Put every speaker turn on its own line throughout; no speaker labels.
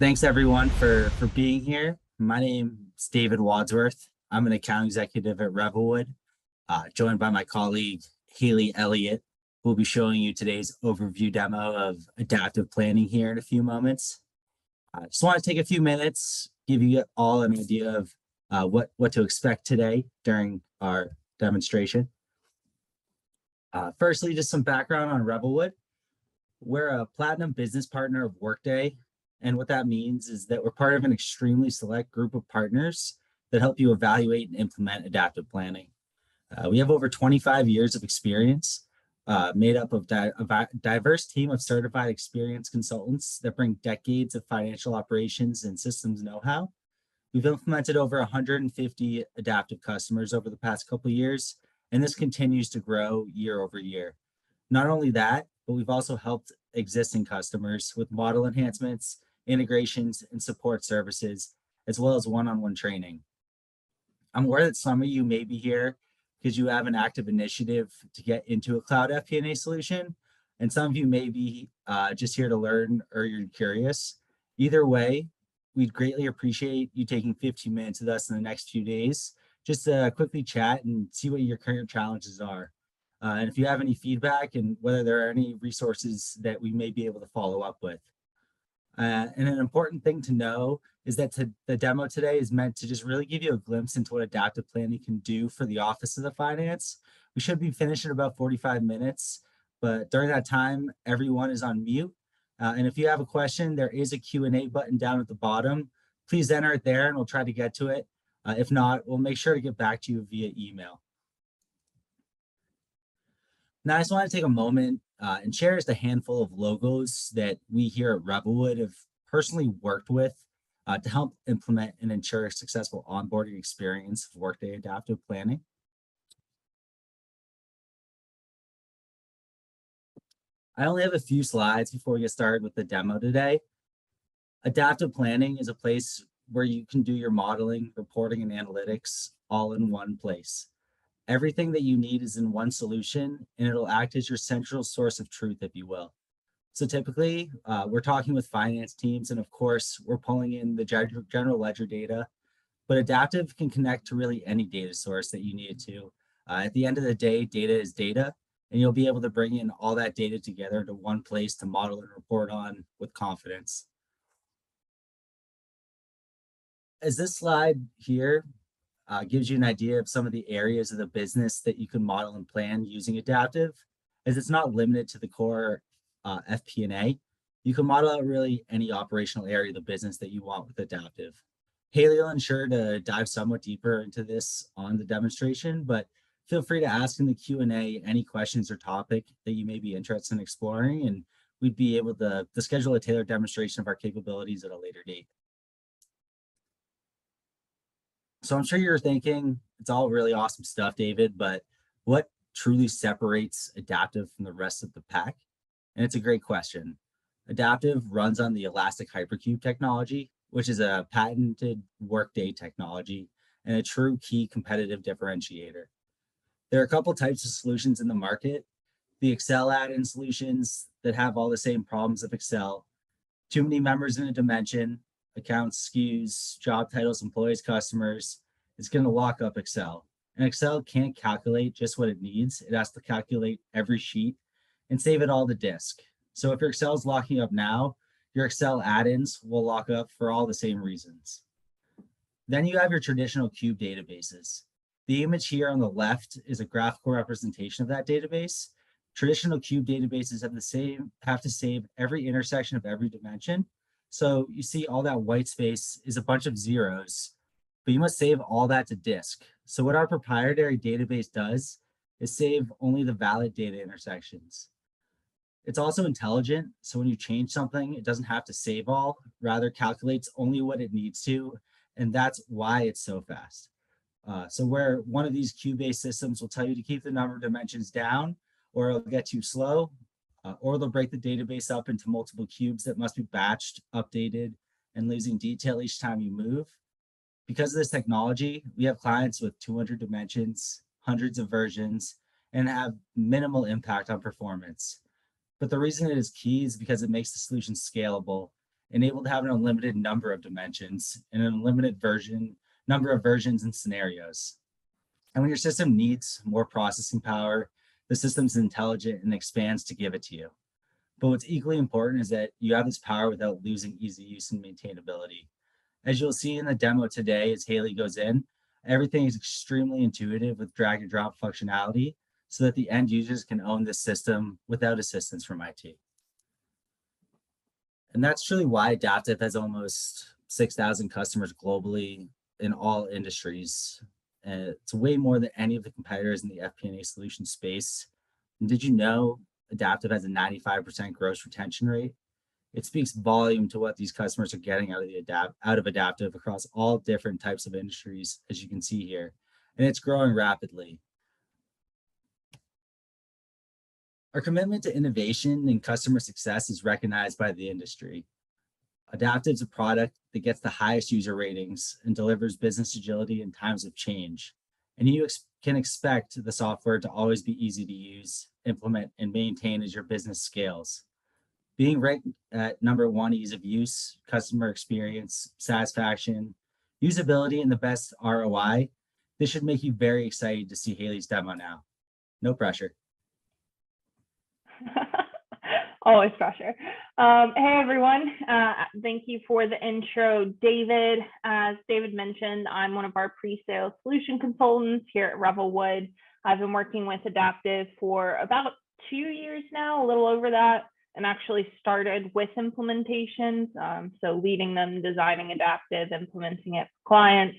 Thanks everyone for being here. My name is David Wadsworth. I'm an account executive at Revelwood, joined by my colleague Haley Elliott, who will be showing you today's overview demo of adaptive planning here in a few moments. I just want to take a few minutes, give you all an idea of what to expect today during our demonstration. Firstly, just some background on Revelwood. We're a platinum business partner of Workday. And what that means is that we're part of an extremely select group of partners that help you evaluate and implement adaptive planning. We have over 25 years of experience, made up of a diverse team of certified experienced consultants that bring decades of financial operations and systems know-how. We've implemented over 150 adaptive customers over the past couple of years, and this continues to grow year over year. Not only that, but we've also helped existing customers with model enhancements, integrations, and support services, as well as one-on-one training. I'm aware that some of you may be here because you have an active initiative to get into a cloud FP&A solution, and some of you may be just here to learn or you're curious. Either way, we'd greatly appreciate you taking 15 minutes with us in the next few days, just to quickly chat and see what your current challenges are. And if you have any feedback and whether there are any resources that we may be able to follow up with. And an important thing to know is that the demo today is meant to just really give you a glimpse into what adaptive planning can do for the Office of the Finance. We should be finished in about 45 minutes, but during that time, everyone is on mute. And if you have a question, there is a Q&A button down at the bottom. Please enter it there and we'll try to get to it. If not, we'll make sure to get back to you via email. Now, I just want to take a moment and share just a handful of logos that we here at Revelwood have personally worked with to help implement and ensure a successful onboarding experience of Workday Adaptive Planning. I only have a few slides before we get started with the demo today. Adaptive Planning is a place where you can do your modeling, reporting, and analytics all in one place. Everything that you need is in one solution, and it'll act as your central source of truth, if you will. So typically, we're talking with finance teams, and of course, we're pulling in the general ledger data, but Adaptive can connect to really any data source that you need it to. At the end of the day, data is data, and you'll be able to bring in all that data together into one place to model and report on with confidence. As this slide here gives you an idea of some of the areas of the business that you can model and plan using Adaptive, as it's not limited to the core FP&A. You can model out really any operational area of the business that you want with Adaptive. Haley will ensure to dive somewhat deeper into this on the demonstration, but feel free to ask in the Q&A any questions or topic that you may be interested in exploring, and we'd be able to schedule a tailored demonstration of our capabilities at a later date. So I'm sure you're thinking, it's all really awesome stuff, David, but what truly separates Adaptive from the rest of the pack? And it's a great question. Adaptive runs on the Elastic Hypercube technology, which is a patented Workday technology and a true key competitive differentiator. There are a couple types of solutions in the market. The Excel add-in solutions that have all the same problems of Excel, too many members in a dimension, accounts, SKUs, job titles, employees, customers. It's going to lock up Excel. And Excel can't calculate just what it needs. It has to calculate every sheet and save it all to disk. So if your Excel is locking up now, your Excel add-ins will lock up for all the same reasons. Then you have your traditional cube databases. The image here on the left is a graphical representation of that database. Traditional cube databases have to save every intersection of every dimension. So you see all that white space is a bunch of zeros, but you must save all that to disk. So what our proprietary database does is save only the valid data intersections. It's also intelligent, so when you change something, it doesn't have to save all, rather calculates only what it needs to, and that's why it's so fast. So where one of these cube-based systems will tell you to keep the number of dimensions down, or it'll get too slow, or they'll break the database up into multiple cubes that must be batched, updated, and losing detail each time you move. Because of this technology, we have clients with 200 dimensions, hundreds of versions, and have minimal impact on performance. But the reason it is key is because it makes the solution scalable and able to have an unlimited number of dimensions and an unlimited number of versions and scenarios. And when your system needs more processing power, the system's intelligent and expands to give it to you. But what's equally important is that you have this power without losing easy use and maintainability. As you'll see in the demo today, as Haley goes in, everything is extremely intuitive with drag and drop functionality so that the end users can own this system without assistance from IT. And that's truly why Adaptive has almost 6,000 customers globally in all industries. It's way more than any of the competitors in the FP&A solution space. And did you know Adaptive has a 95% gross retention rate? It speaks volume to what these customers are getting out of Adaptive across all different types of industries, as you can see here. And it's growing rapidly. Our commitment to innovation and customer success is recognized by the industry. Adaptive's a product that gets the highest user ratings and delivers business agility in times of change. And you can expect the software to always be easy to use, implement, and maintain as your business scales. Being ranked at number one, ease of use, customer experience, satisfaction, usability, and the best ROI, this should make you very excited to see Haley's demo now. No pressure.
Always pressure. Hey, everyone. Thank you for the intro, David. As David mentioned, I'm one of our pre-sales solution consultants here at Revelwood. I've been working with Adaptive for about 2 years now, a little over that, and actually started with implementations. So leading them, designing Adaptive, implementing it for clients.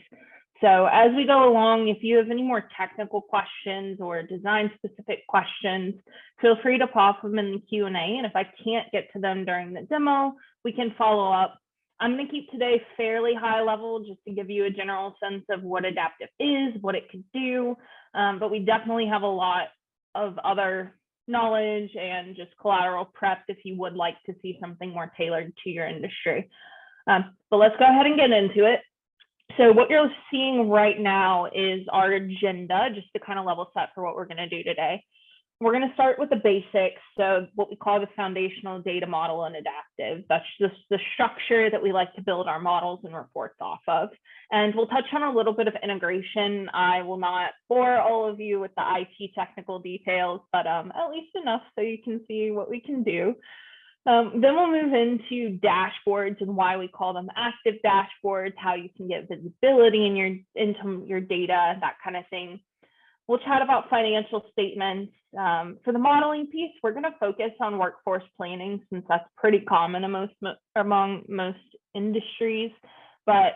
So as we go along, if you have any more technical questions or design specific questions, feel free to pop them in the Q&A. And if I can't get to them during the demo, we can follow up. I'm going to keep today fairly high level just to give you a general sense of what Adaptive is, what it could do. But we definitely have a lot of other knowledge and just collateral prep if you would like to see something more tailored to your industry. But let's go ahead and get into it. So what you're seeing right now is our agenda, just to kind of level set for what we're going to do today. We're going to start with the basics, so what we call the foundational data model in Adaptive. That's just the structure that we like to build our models and reports off of. And we'll touch on a little bit of integration. I will not bore all of you with the IT technical details, but at least enough so you can see what we can do. Then we'll move into dashboards and why we call them active dashboards, how you can get visibility into your data, that kind of thing. We'll chat about financial statements. For the modeling piece, we're going to focus on workforce planning since that's pretty common among most industries. But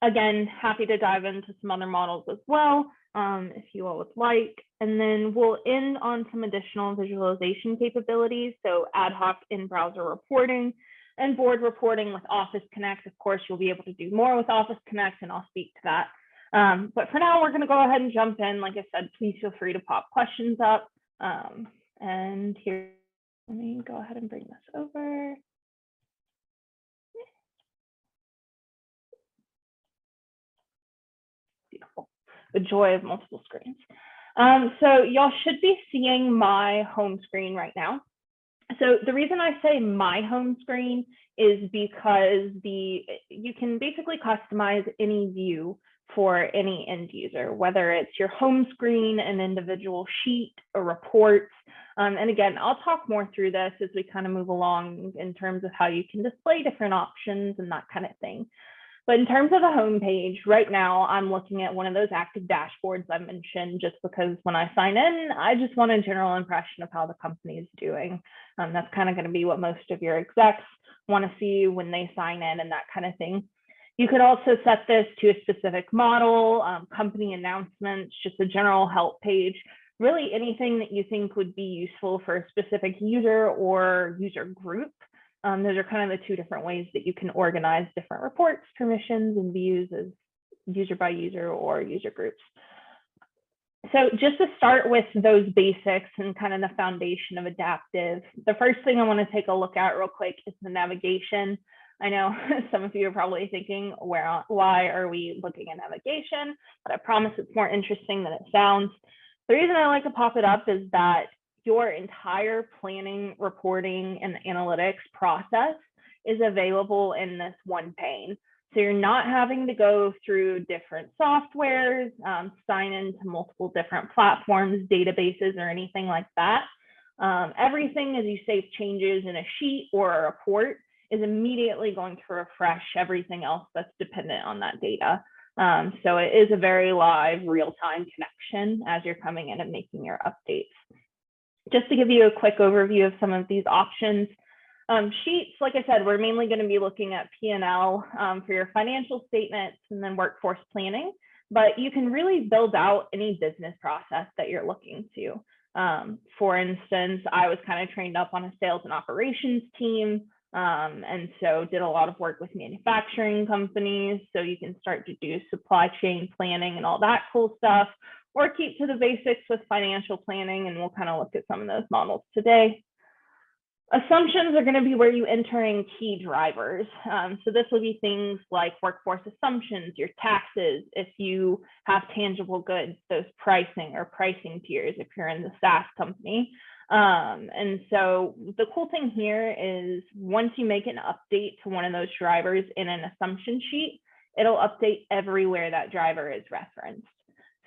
again, happy to dive into some other models as well, if you all would like. And then we'll end on some additional visualization capabilities. So ad hoc in-browser reporting and board reporting with Office Connect. Of course, you'll be able to do more with Office Connect, and I'll speak to that. But for now, we're going to go ahead and jump in. Like I said, please feel free to pop questions up. And here, let me go ahead and bring this over. Beautiful. The joy of multiple screens. So y'all should be seeing my home screen right now. So the reason I say my home screen is because you can basically customize any view for any end user, whether it's your home screen, an individual sheet, a report. And again, I'll talk more through this as we kind of move along in terms of how you can display different options and that kind of thing. But in terms of the homepage, right now, I'm looking at one of those active dashboards I mentioned, just because when I sign in, I just want a general impression of how the company is doing. That's kind of going to be what most of your execs want to see when they sign in and that kind of thing. You could also set this to a specific model, company announcements, just a general help page, really anything that you think would be useful for a specific user or user group. Those are kind of the two different ways that you can organize different reports, permissions, and views as user by user or user groups. So just to start with those basics and kind of the foundation of Adaptive, the first thing I want to take a look at real quick is the navigation. I know some of you are probably thinking, why are we looking at navigation? But I promise it's more interesting than it sounds. The reason I like to pop it up is that your entire planning, reporting, and analytics process is available in this one pane. So you're not having to go through different softwares, sign into multiple different platforms, databases, or anything like that. Everything as you save changes in a sheet or a report is immediately going to refresh everything else that's dependent on that data. So it is a very live, real-time connection as you're coming in and making your updates. Just to give you a quick overview of some of these options, sheets, like I said, we're mainly going to be looking at P&L for your financial statements and then workforce planning, but you can really build out any business process that you're looking to. For instance, I was kind of trained up on a sales and operations team, and so did a lot of work with manufacturing companies. So you can start to do supply chain planning and all that cool stuff, or keep to the basics with financial planning. And we'll kind of look at some of those models today. Assumptions are going to be where you enter in key drivers. So this will be things like workforce assumptions, your taxes, if you have tangible goods, those pricing or pricing tiers if you're in the SaaS company. And so the cool thing here is once you make an update to one of those drivers in an assumption sheet, it'll update everywhere that driver is referenced.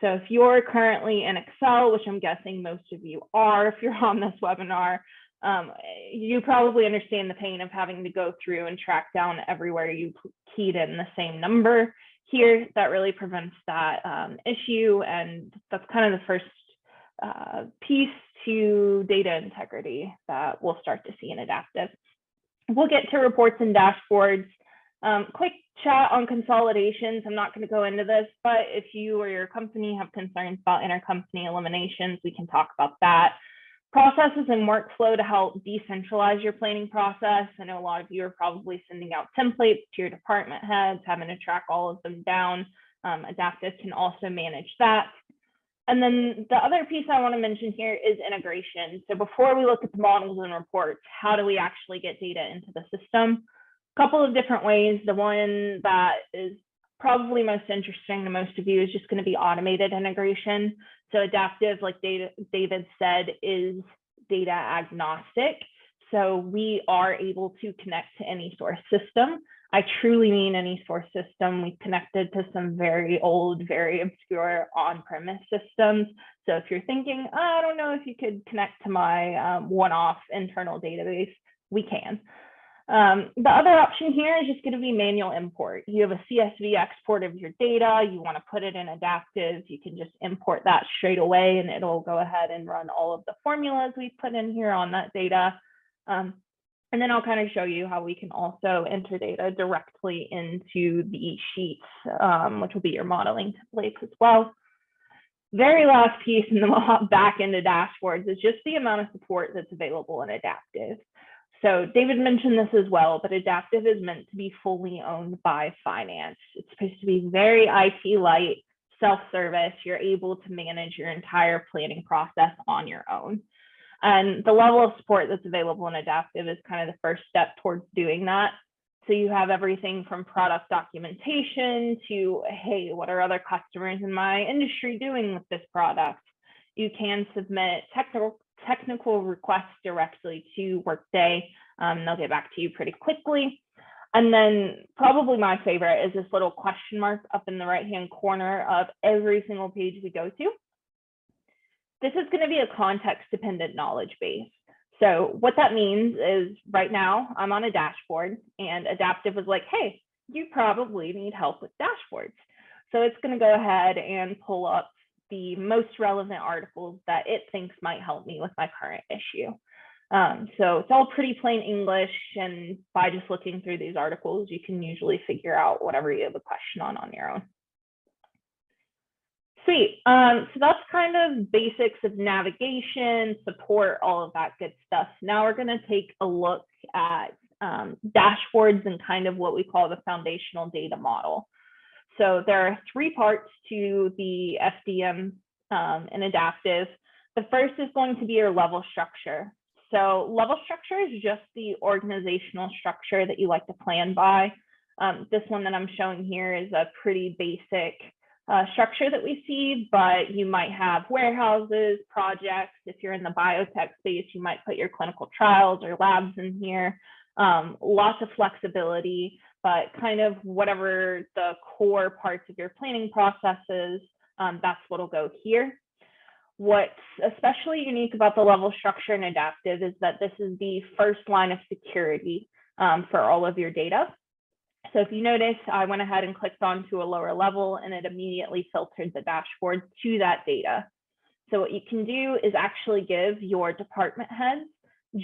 So if you're currently in Excel, which I'm guessing most of you are if you're on this webinar, you probably understand the pain of having to go through and track down everywhere you keyed in the same number. Here, that really prevents that issue, and that's kind of the first piece to data integrity that we'll start to see in Adaptive. We'll get to reports and dashboards. Quick chat on consolidations. I'm not going to go into this, but if you or your company have concerns about intercompany eliminations, we can talk about that. Processes and workflow to help decentralize your planning process. I know a lot of you are probably sending out templates to your department heads, having to track all of them down. Adaptive can also manage that. And then the other piece I want to mention here is integration. So before we look at the models and reports, how do we actually get data into the system? A couple of different ways. The one that is probably most interesting to most of you is just going to be automated integration. So Adaptive, like David said, is data agnostic. So we are able to connect to any source system. I truly mean any source system. We've connected to some very old, very obscure on-premise systems. So if you're thinking, oh, I don't know if you could connect to my one-off internal database, we can. The other option here is just going to be manual import. You have a CSV export of your data. You want to put it in Adaptive. You can just import that straight away, and it'll go ahead and run all of the formulas we put in here on that data. And then I'll kind of show you how we can also enter data directly into the sheets, which will be your modeling templates as well. Very last piece, and then we'll hop back into dashboards, is just the amount of support that's available in Adaptive. So David mentioned this as well, but Adaptive is meant to be fully owned by finance. It's supposed to be very IT light, self-service. You're able to manage your entire planning process on your own. And the level of support that's available in Adaptive is kind of the first step towards doing that. So you have everything from product documentation to, hey, what are other customers in my industry doing with this product? You can submit technical requests directly to Workday. They'll get back to you pretty quickly. And then probably my favorite is this little question mark up in the right-hand corner of every single page we go to. This is going to be a context-dependent knowledge base. So what that means is right now I'm on a dashboard and Adaptive was like, hey, you probably need help with dashboards. So it's going to go ahead and pull up the most relevant articles that it thinks might help me with my current issue. So it's all pretty plain English, and by just looking through these articles, you can usually figure out whatever you have a question on your own. Sweet. So that's kind of basics of navigation, support, all of that good stuff. Now we're going to take a look at dashboards and kind of what we call the foundational data model. So there are three parts to the FDM in Adaptive. The first is going to be your level structure. So level structure is just the organizational structure that you like to plan by. This one that I'm showing here is a pretty basic structure that we see, but you might have warehouses, projects. If you're in the biotech space, you might put your clinical trials or labs in here. Lots of flexibility, but kind of whatever the core parts of your planning process is, that's what'll go here. What's especially unique about the level structure and adaptive is that this is the first line of security for all of your data. So if you notice, I went ahead and clicked onto a lower level and it immediately filtered the dashboard to that data. So what you can do is actually give your department heads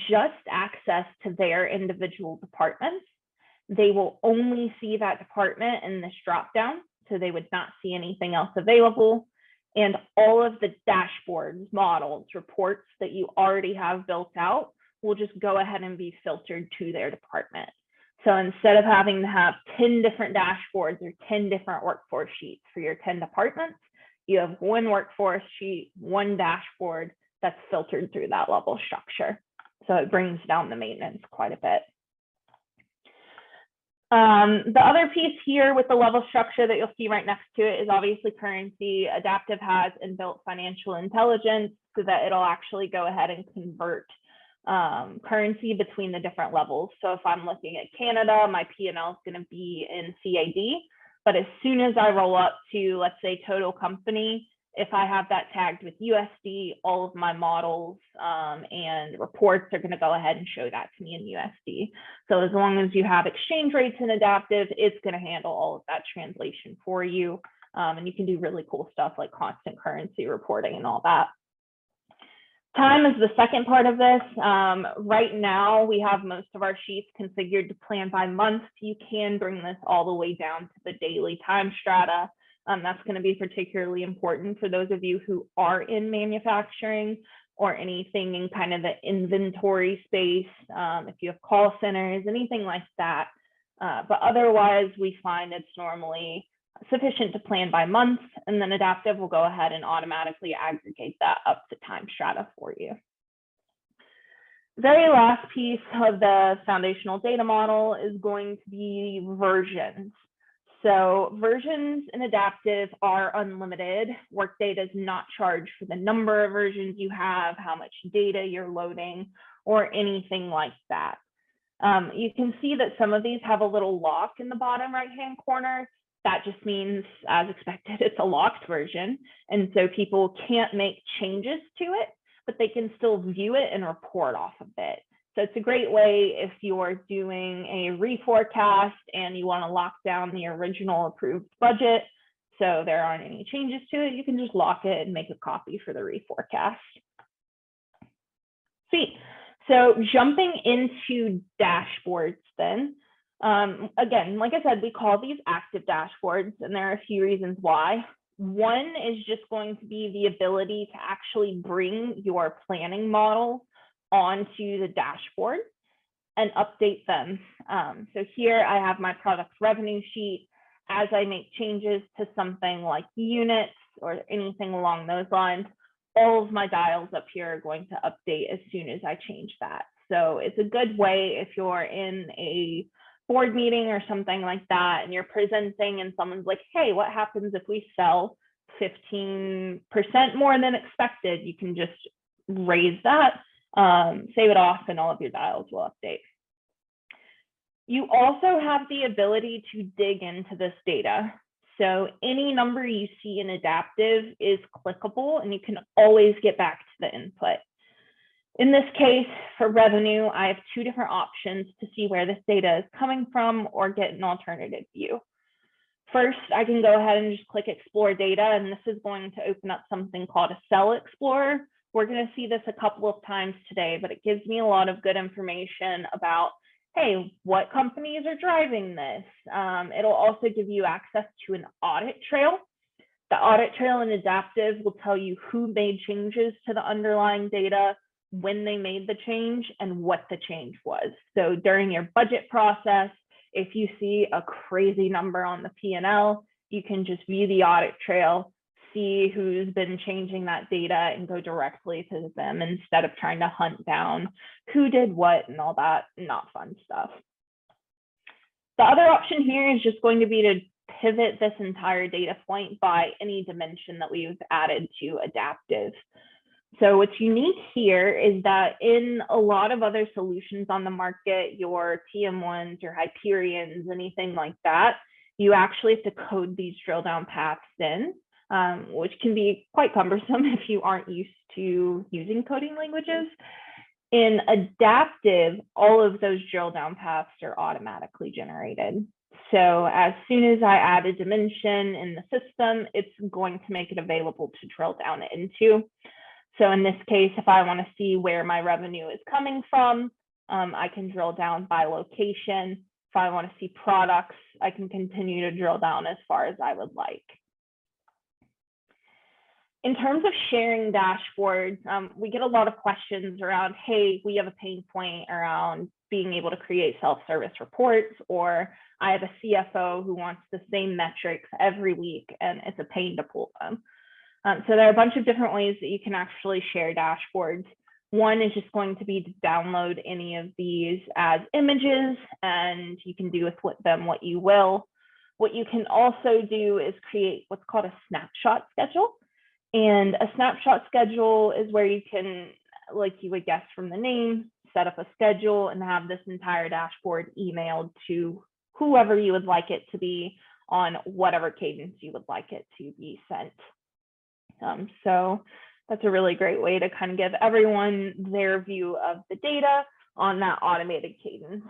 just access to their individual departments. They will only see that department in this dropdown, so they would not see anything else available. And all of the dashboards, models, reports that you already have built out will just go ahead and be filtered to their department. So instead of having to have 10 different dashboards or 10 different workforce sheets for your 10 departments, you have one workforce sheet, one dashboard that's filtered through that level structure. So it brings down the maintenance quite a bit. The other piece here with the level structure that you'll see right next to it is obviously currency. Adaptive has inbuilt financial intelligence so that it'll actually go ahead and convert currency between the different levels. So if I'm looking at Canada, my P&L is going to be in CAD. But as soon as I roll up to, let's say, total company, if I have that tagged with USD, all of my models and reports are going to go ahead and show that to me in USD. So as long as you have exchange rates in Adaptive, it's going to handle all of that translation for you. And you can do really cool stuff like constant currency reporting and all that. Time is the second part of this. Right now, we have most of our sheets configured to plan by month. You can bring this all the way down to the daily time strata. That's going to be particularly important for those of you who are in manufacturing or anything in kind of the inventory space, if you have call centers, anything like that. But otherwise, we find it's normally sufficient to plan by month, and then Adaptive will go ahead and automatically aggregate that up to time strata for you. Very last piece of the foundational data model is going to be versions. So versions in Adaptive are unlimited. Workday does not charge for the number of versions you have, how much data you're loading, or anything like that. You can see that some of these have a little lock in the bottom right-hand corner. That just means, as expected, it's a locked version. And so people can't make changes to it, but they can still view it and report off of it. So it's a great way if you're doing a reforecast and you want to lock down the original approved budget, so there aren't any changes to it, you can just lock it and make a copy for the reforecast. Sweet. So jumping into dashboards then. Again, like I said, we call these active dashboards, and there are a few reasons why. One is just going to be the ability to actually bring your planning model onto the dashboard and update them. So here I have my product revenue sheet. As I make changes to something like units or anything along those lines, all of my dials up here are going to update as soon as I change that. So it's a good way if you're in a board meeting or something like that and you're presenting and someone's like, hey, what happens if we sell 15% more than expected? You can just raise that, save it off, and all of your dials will update. You also have the ability to dig into this data. So any number you see in Adaptive is clickable and you can always get back to the input. In this case, for revenue, I have two different options to see where this data is coming from or get an alternative view. First, I can go ahead and just click Explore Data, and this is going to open up something called a Cell Explorer. We're going to see this a couple of times today, but it gives me a lot of good information about, hey, what companies are driving this? It'll also give you access to an audit trail. The audit trail in Adaptive will tell you who made changes to the underlying data, when they made the change, and what the change was. So during your budget process, if you see a crazy number on the P&L, you can just view the audit trail, see who's been changing that data, and go directly to them instead of trying to hunt down who did what and all that not fun stuff. The other option here is just going to be to pivot this entire data point by any dimension that we've added to adaptive. So what's unique here is that in a lot of other solutions on the market, your TM1s, your Hyperions, anything like that, you actually have to code these drill down paths in, which can be quite cumbersome if you aren't used to using coding languages. In adaptive, all of those drill down paths are automatically generated. So as soon as I add a dimension in the system, it's going to make it available to drill down into. So in this case, if I want to see where my revenue is coming from, I can drill down by location. If I want to see products, I can continue to drill down as far as I would like. In terms of sharing dashboards, we get a lot of questions around, hey, we have a pain point around being able to create self-service reports, or I have a CFO who wants the same metrics every week and it's a pain to pull them. So there are a bunch of different ways that you can actually share dashboards. One is just going to be to download any of these as images, and you can do with them what you will. What you can also do is create what's called a snapshot schedule. And a snapshot schedule is where you can, like you would guess from the name, set up a schedule and have this entire dashboard emailed to whoever you would like it to be on whatever cadence you would like it to be sent. So that's a really great way to kind of give everyone their view of the data on that automated cadence.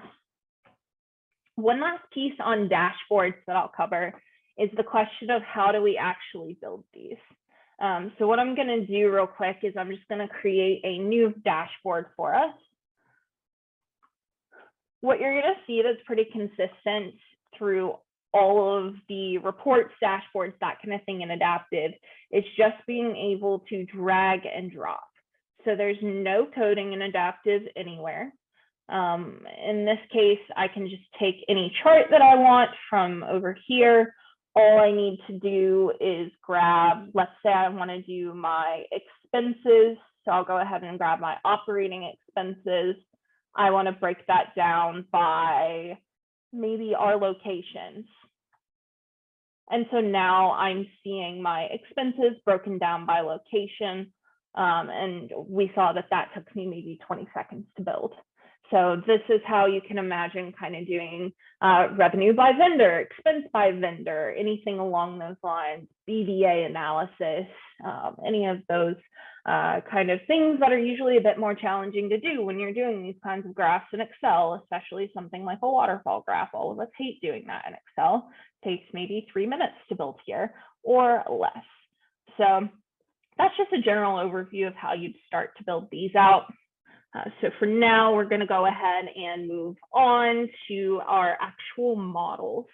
One last piece on dashboards that I'll cover is the question of how do we actually build these? So what I'm going to do real quick is I'm just going to create a new dashboard for us. What you're going to see that's pretty consistent through all of the reports, dashboards, that kind of thing in adaptive is just being able to drag and drop. So there's no coding in adaptive anywhere. In this case, I can just take any chart that I want from over here. All I need to do is grab, let's say I want to do my expenses. So I'll go ahead and grab my operating expenses. I want to break that down by maybe our locations. And so now I'm seeing my expenses broken down by location. And we saw that that took me maybe 20 seconds to build. So this is how you can imagine kind of doing revenue by vendor, expense by vendor, anything along those lines, BDA analysis, any of those kind of things that are usually a bit more challenging to do when you're doing these kinds of graphs in Excel, especially something like a waterfall graph. All of us hate doing that in Excel. It takes maybe 3 minutes to build here or less. So that's just a general overview of how you'd start to build these out. So for now, we're going to go ahead and move on to our actual models.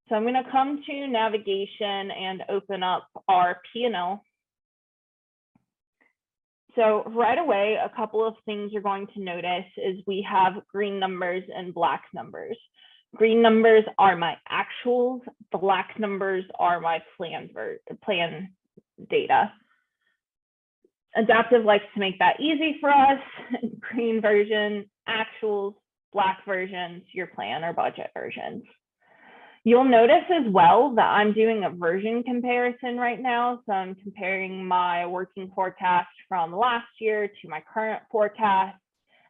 So I'm going to come to navigation and open up our P&L. So right away, a couple of things you're going to notice is we have green numbers and black numbers. Green numbers are my actuals, black numbers are my plan data. Adaptive likes to make that easy for us. Green version, actuals, black versions, your plan or budget versions. You'll notice as well that I'm doing a version comparison right now. So I'm comparing my working forecast from last year to my current forecast,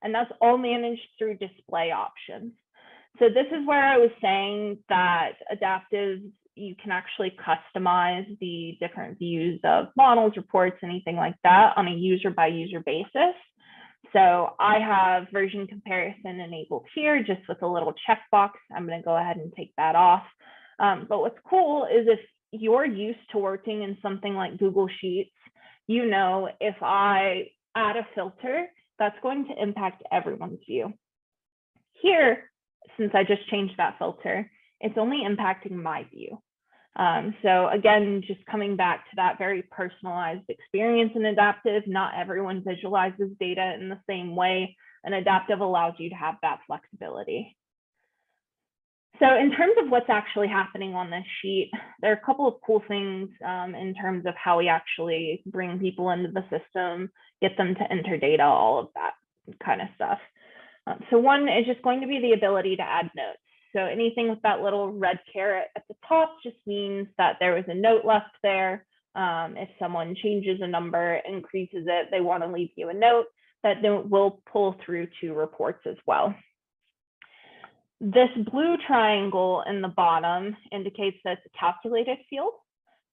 and that's all managed through display options. So this is where I was saying that adaptive, you can actually customize the different views of models, reports, anything like that on a user by user basis. So I have version comparison enabled here just with a little checkbox. I'm going to go ahead and take that off. But what's cool is if you're used to working in something like Google Sheets, you know, if I add a filter, that's going to impact everyone's view. Here, since I just changed that filter, it's only impacting my view. So again, just coming back to that very personalized experience in adaptive, not everyone visualizes data in the same way, and adaptive allows you to have that flexibility. So in terms of what's actually happening on this sheet, there are a couple of cool things in terms of how we actually bring people into the system, get them to enter data, all of that kind of stuff. So one is just going to be the ability to add notes. So anything with that little red caret at the top just means that there was a note left there. If someone changes a number, increases it, they want to leave you a note, that note will pull through to reports as well. This blue triangle in the bottom indicates that it's a calculated field.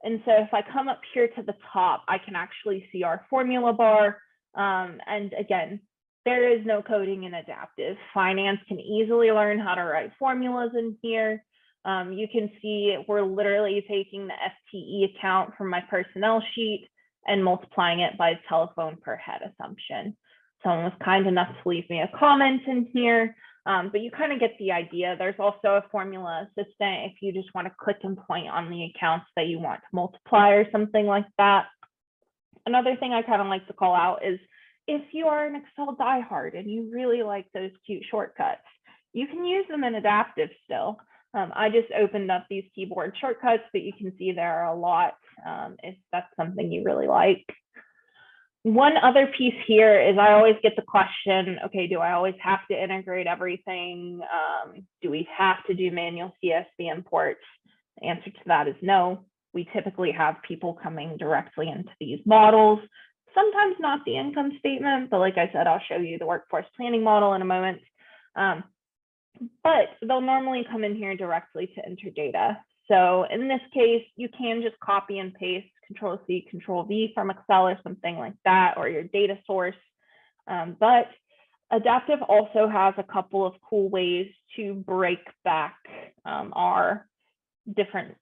And so if I come up here to the top, I can actually see our formula bar. And again, there is no coding in Adaptive. Finance can easily learn how to write formulas in here. You can see we're literally taking the FTE account from my personnel sheet and multiplying it by telephone per head assumption. Someone was kind enough to leave me a comment in here, but you kind of get the idea. There's also a formula assistant if you just want to click and point on the accounts that you want to multiply or something like that. Another thing I kind of like to call out is if you are an Excel diehard and you really like those cute shortcuts, you can use them in Adaptive still. I just opened up these keyboard shortcuts, but you can see there are a lot if that's something you really like. One other piece here is I always get the question, okay, do I always have to integrate everything? Do we have to do manual CSV imports? The answer to that is no. We typically have people coming directly into these models, sometimes not the income statement, but like I said, I'll show you the workforce planning model in a moment. But they'll normally come in here directly to enter data. So in this case, you can just copy and paste Control-C, Control-V from Excel or something like that, or your data source. But Adaptive also has a couple of cool ways to break back our different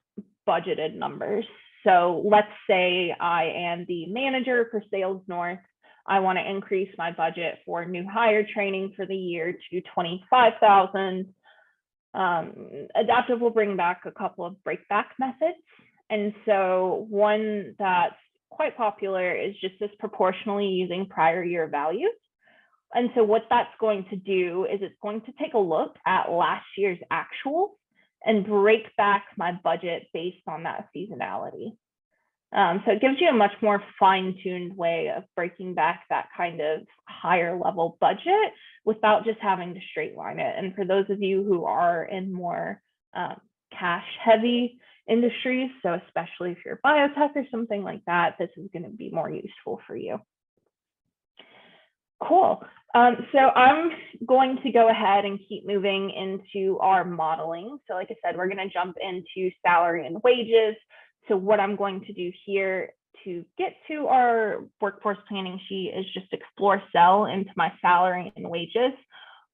budgeted numbers. So let's say I am the manager for Sales North. I want to increase my budget for new hire training for the year to $25,000. Adaptive will bring back a couple of breakback methods. And so one that's quite popular is just this proportionally using prior year values. And so what that's going to do is it's going to take a look at last year's actual and break back my budget based on that seasonality. So it gives you a much more fine-tuned way of breaking back that kind of higher level budget without just having to straight line it. And for those of you who are in more cash heavy industries, so especially if you're biotech or something like that, this is going to be more useful for you. Cool. So I'm going to go ahead and keep moving into our modeling. So like I said, we're going to jump into salary and wages. So what I'm going to do here to get to our workforce planning sheet is just explore cell into my salary and wages.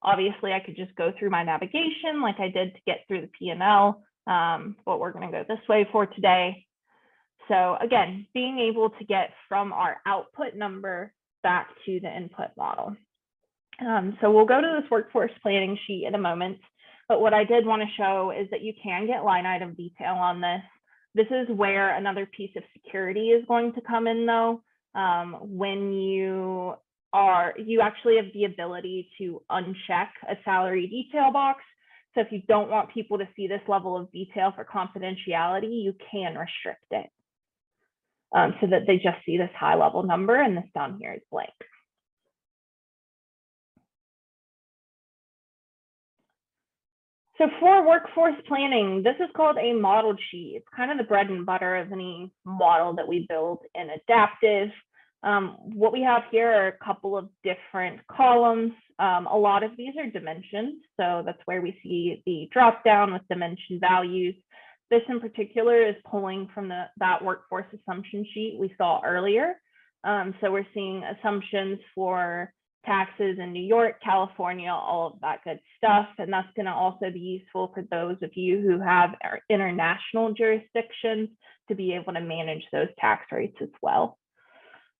Obviously, I could just go through my navigation like I did to get through the P&L, but we're going to go this way for today. So again, being able to get from our output number back to the input model. So we'll go to this workforce planning sheet in a moment, but what I did want to show is that you can get line item detail on this. This is where another piece of security is going to come in though. When you actually have the ability to uncheck a salary detail box. So if you don't want people to see this level of detail for confidentiality, you can restrict it so that they just see this high level number and this down here is blank. So for workforce planning, this is called a modeled sheet. It's kind of the bread and butter of any model that we build in Adaptive. What we have here are a couple of different columns. A lot of these are dimensions. So that's where we see the drop down with dimension values. This in particular is pulling from that workforce assumption sheet we saw earlier. So we're seeing assumptions for taxes in New York, California, all of that good stuff. And that's going to also be useful for those of you who have international jurisdictions to be able to manage those tax rates as well.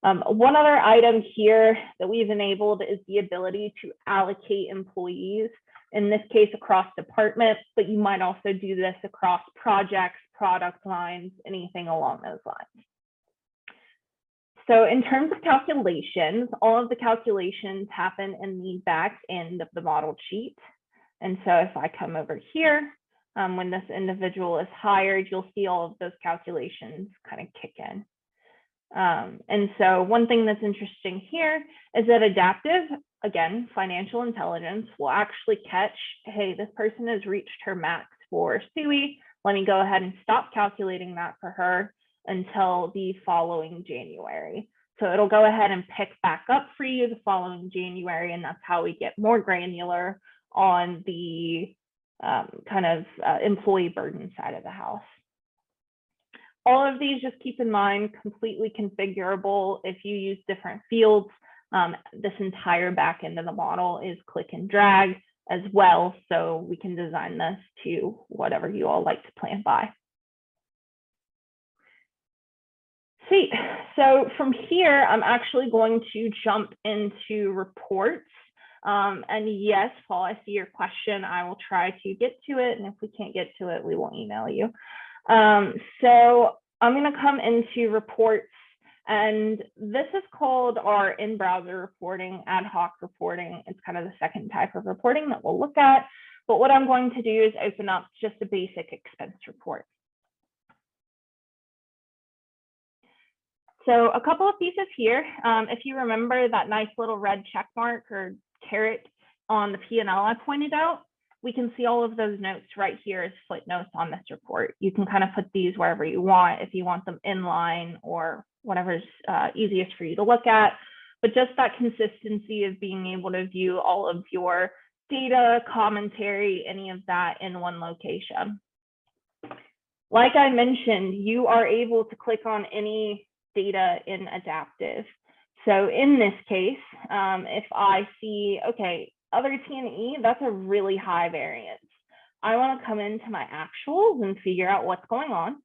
One other item here that we've enabled is the ability to allocate employees, in this case across departments, but you might also do this across projects, product lines, anything along those lines. So in terms of calculations, all of the calculations happen in the back end of the modeled sheet. And so if I come over here, when this individual is hired, you'll see all of those calculations kind of kick in. And so one thing that's interesting here is that Adaptive again, financial intelligence will actually catch, hey, this person has reached her max for SUI. Let me go ahead and stop calculating that for her until the following January. So it'll go ahead and pick back up for you the following January, and that's how we get more granular on the employee burden side of the house. All of these, just keep in mind, completely configurable if you use different fields. This entire back end of the model is click and drag as well, so we can design this to whatever you all like to plan by. Sweet. So from here, I'm actually going to jump into reports. And yes, Paul, I see your question. I will try to get to it. And if we can't get to it, we will email you. So I'm going to come into reports. And this is called our in-browser reporting, ad hoc reporting. It's kind of the second type of reporting that we'll look at. But what I'm going to do is open up just a basic expense report. So a couple of pieces here. If you remember that nice little red check mark or caret on the P&L I pointed out, we can see all of those notes right here as footnotes on this report. You can kind of put these wherever you want, if you want them inline or whatever's easiest for you to look at. But just that consistency of being able to view all of your data, commentary, any of that in one location. Like I mentioned, you are able to click on any data in Adaptive. So in this case, if I see, okay, other T&E, that's a really high variance. I want to come into my actuals and figure out what's going on.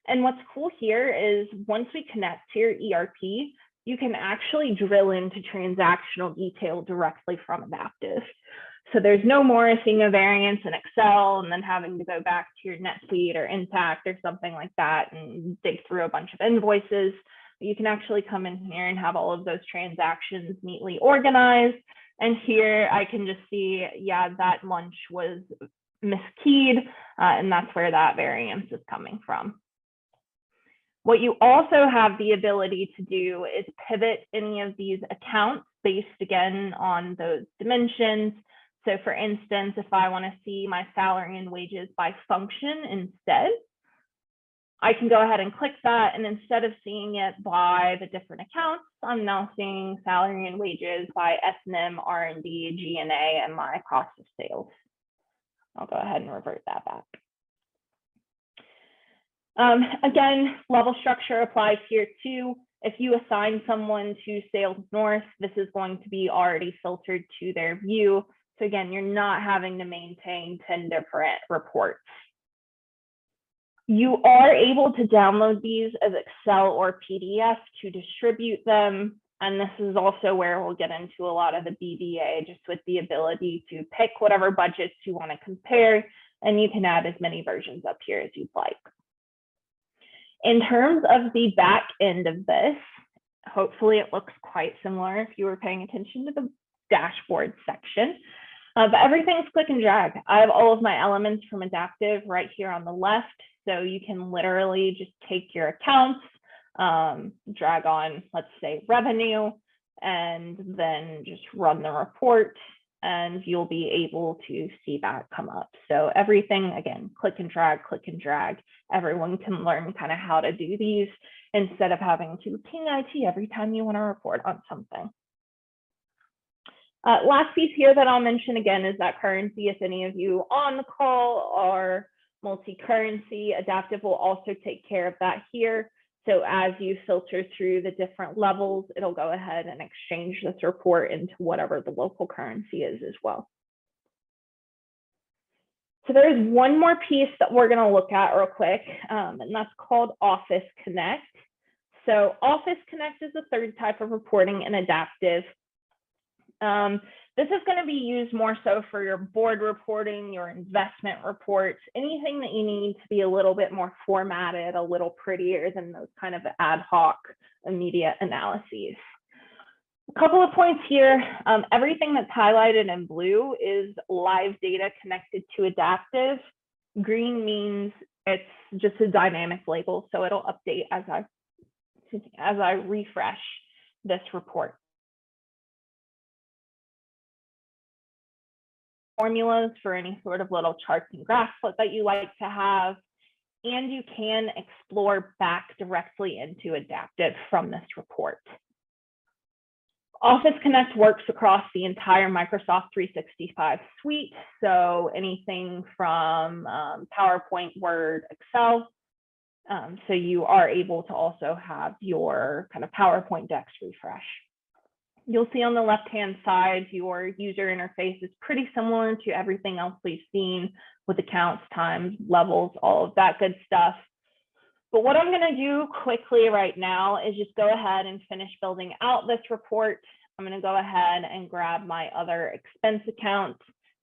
And what's cool here is once we connect to your ERP, you can actually drill into transactional detail directly from Adaptive. So there's no more seeing a variance in Excel and then having to go back to your NetSuite or Intact or something like that and dig through a bunch of invoices. You can actually come in here and have all of those transactions neatly organized. And here I can just see, yeah, that lunch was miskeyed, and that's where that variance is coming from. What you also have the ability to do is pivot any of these accounts based again on those dimensions. So for instance, if I want to see my salary and wages by function instead, I can go ahead and click that, and instead of seeing it by the different accounts, I'm now seeing salary and wages by S&M, R&D, G&A, and my cost of sales. I'll go ahead and revert that back. Again, level structure applies here too. If you assign someone to Sales North, this is going to be already filtered to their view. So again, you're not having to maintain 10 different reports. You are able to download these as Excel or PDF to distribute them. And this is also where we'll get into a lot of the BDA, just with the ability to pick whatever budgets you want to compare, and you can add as many versions up here as you'd like. In terms of the back end of this, hopefully it looks quite similar if you were paying attention to the dashboard section. But everything's click and drag. I have all of my elements from Adaptive right here on the left. So you can literally just take your accounts, drag on, let's say, revenue, and then just run the report, and you'll be able to see that come up. So everything, again, click and drag, click and drag. Everyone can learn kind of how to do these instead of having to ping IT every time you want to report on something. Last piece here that I'll mention again is that currency. If any of you on the call are multi-currency, Adaptive will also take care of that here. So as you filter through the different levels, it'll go ahead and exchange this report into whatever the local currency is as well. So there's one more piece that we're going to look at real quick, and that's called Office Connect. So Office Connect is the third type of reporting in Adaptive. This is going to be used more so for your board reporting, your investment reports, anything that you need to be a little bit more formatted, a little prettier than those kind of ad hoc immediate analyses. A couple of points here. Everything that's highlighted in blue is live data connected to Adaptive. Green means it's just a dynamic label, so it'll update as I refresh this report. formulas for any sort of little charts and graphs that you like to have. And you can explore back directly into Adaptive from this report. Office Connect works across the entire Microsoft 365 suite. So anything from PowerPoint, Word, Excel. So you are able to also have your kind of PowerPoint decks refresh. You'll see on the left-hand side, your user interface is pretty similar to everything else we've seen with accounts, times, levels, all of that good stuff. But what I'm going to do quickly right now is just go ahead and finish building out this report. I'm going to go ahead and grab my other expense account.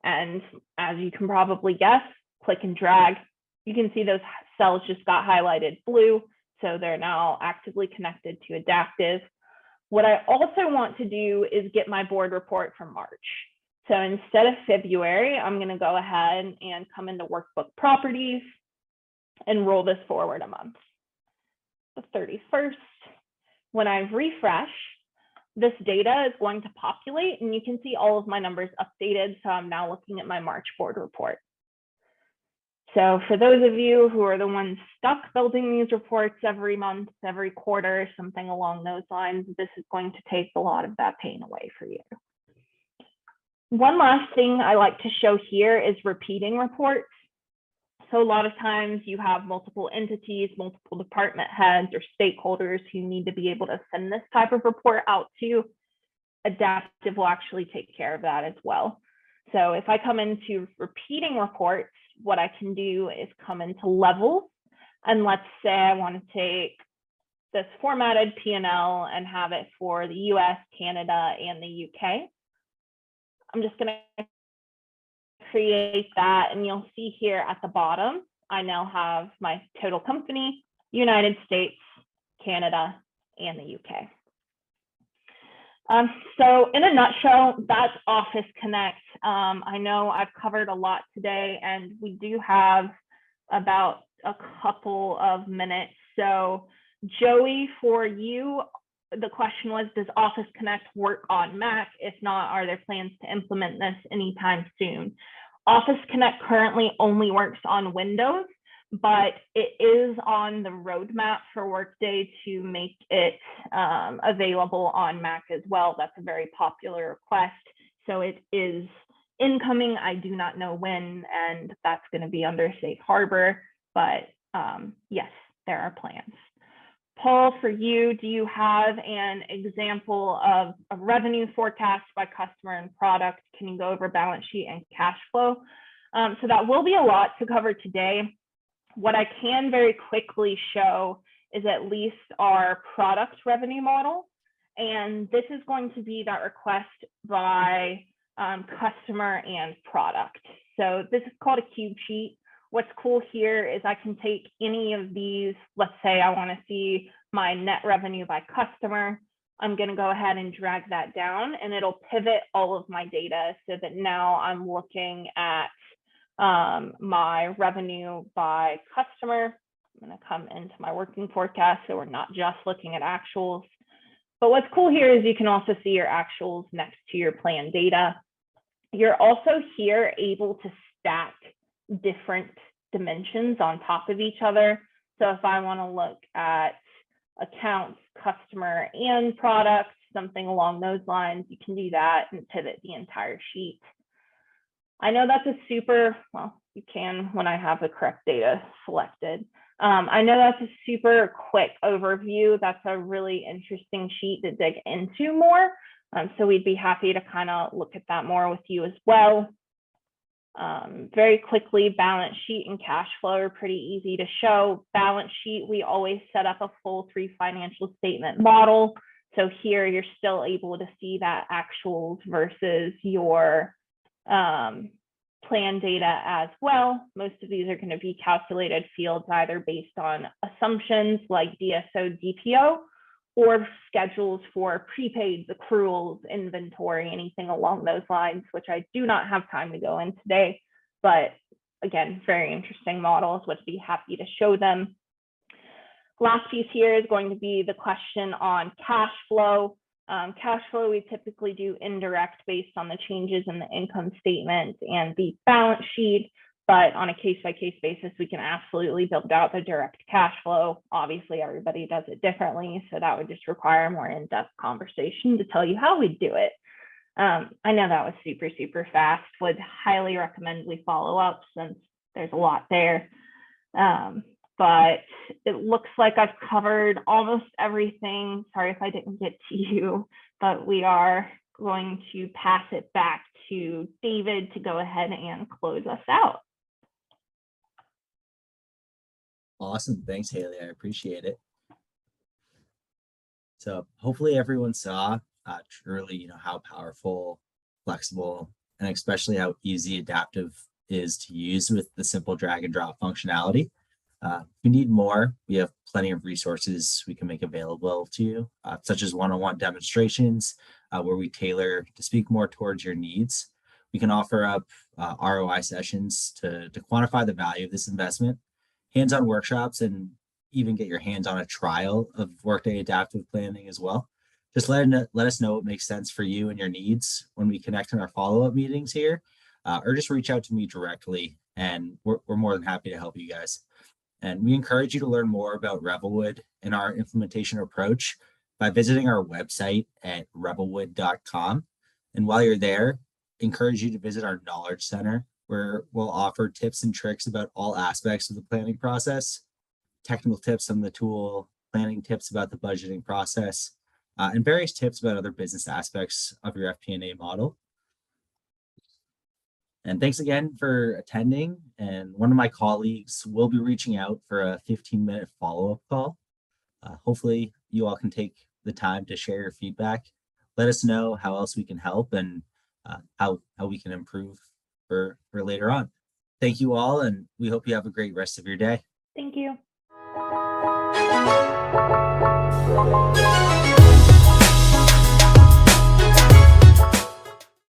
And as you can probably guess, click and drag. You can see those cells just got highlighted blue. So they're now actively connected to Adaptive. What I also want to do is get my board report for March. So instead of February, I'm going to go ahead and come into Workbook Properties and roll this forward a month. The 31st, when I refresh, this data is going to populate and you can see all of my numbers updated. So I'm now looking at my March board report. So for those of you who are the ones stuck building these reports every month, every quarter, something along those lines, this is going to take a lot of that pain away for you. One last thing I like to show here is repeating reports. So a lot of times you have multiple entities, multiple department heads or stakeholders who need to be able to send this type of report out to. Adaptive will actually take care of that as well. So if I come into repeating reports, what I can do is come into levels. And let's say I want to take this formatted P&L and have it for the US, Canada, and the UK. I'm just going to create that. And you'll see here at the bottom, I now have my total company, United States, Canada, and the UK. So in a nutshell, that's Office Connect. I know I've covered a lot today and we do have about a couple of minutes. So Joey, for you, the question was, does Office Connect work on Mac? If not, are there plans to implement this anytime soon? Office Connect currently only works on Windows, but it is on the roadmap for Workday to make it available on Mac as well. That's a very popular request. So it is incoming. I do not know when, and that's going to be under Safe Harbor, but yes, there are plans. Paul, for you, do you have an example of a revenue forecast by customer and product? Can you go over balance sheet and cash flow? So that will be a lot to cover today. What I can very quickly show is at least our product revenue model. And this is going to be that request by customer and product. So this is called a cube sheet. What's cool here is I can take any of these. Let's say I want to see my net revenue by customer. I'm going to go ahead and drag that down and it'll pivot all of my data so that now I'm looking at my revenue by customer. I'm going to come into my working forecast so we're not just looking at actuals. But what's cool here is you can also see your actuals next to your plan data. You're also here able to stack different dimensions on top of each other. So if I want to look at accounts, customer, and product, something along those lines, you can do that and pivot the entire sheet. I know that's a super, well, you can when I have the correct data selected. I know that's a super quick overview. That's a really interesting sheet to dig into more. So we'd be happy to kind of look at that more with you as well. Very quickly, balance sheet and cash flow are pretty easy to show. Balance sheet, we always set up a full 3 financial statement model. So here you're still able to see that actuals versus your plan data as well. Most of these are going to be calculated fields either based on assumptions like DSO, DPO, or schedules for prepaids, accruals, inventory, anything along those lines, which I do not have time to go in today. But again, very interesting models, would be happy to show them. Last piece here is going to be the question on cash flow. Cash flow, we typically do indirect based on the changes in the income statement and the balance sheet. But on a case-by-case basis, we can absolutely build out the direct cash flow. Obviously, everybody does it differently, so that would just require a more in-depth conversation to tell you how we do it. I know that was super, super fast. Would highly recommend we follow up since there's a lot there. But it looks like I've covered almost everything. Sorry if I didn't get to you, but we are going to pass it back to David to go ahead and close us out.
Awesome. Thanks, Haley. I appreciate it. So hopefully everyone saw truly, how powerful, flexible, and especially how easy Adaptive is to use with the simple drag and drop functionality. If you need more, we have plenty of resources we can make available to you, such as one-on-one demonstrations where we tailor to speak more towards your needs. We can offer up ROI sessions to quantify the value of this investment, hands-on workshops, and even get your hands on a trial of Workday Adaptive Planning as well. Just let us know what makes sense for you and your needs when we connect in our follow-up meetings here, or just reach out to me directly, and we're more than happy to help you guys. And we encourage you to learn more about Revelwood and our implementation approach by visiting our website at revelwood.com. And while you're there, encourage you to visit our Knowledge Center, where we'll offer tips and tricks about all aspects of the planning process, technical tips on the tool, planning tips about the budgeting process, and various tips about other business aspects of your FP&A model. And thanks again for attending. And one of my colleagues will be reaching out for a 15-minute follow-up call. Hopefully you all can take the time to share your feedback. Let us know how else we can help and how we can improve for later on. Thank you all, and we hope you have a great rest of your day.
Thank you.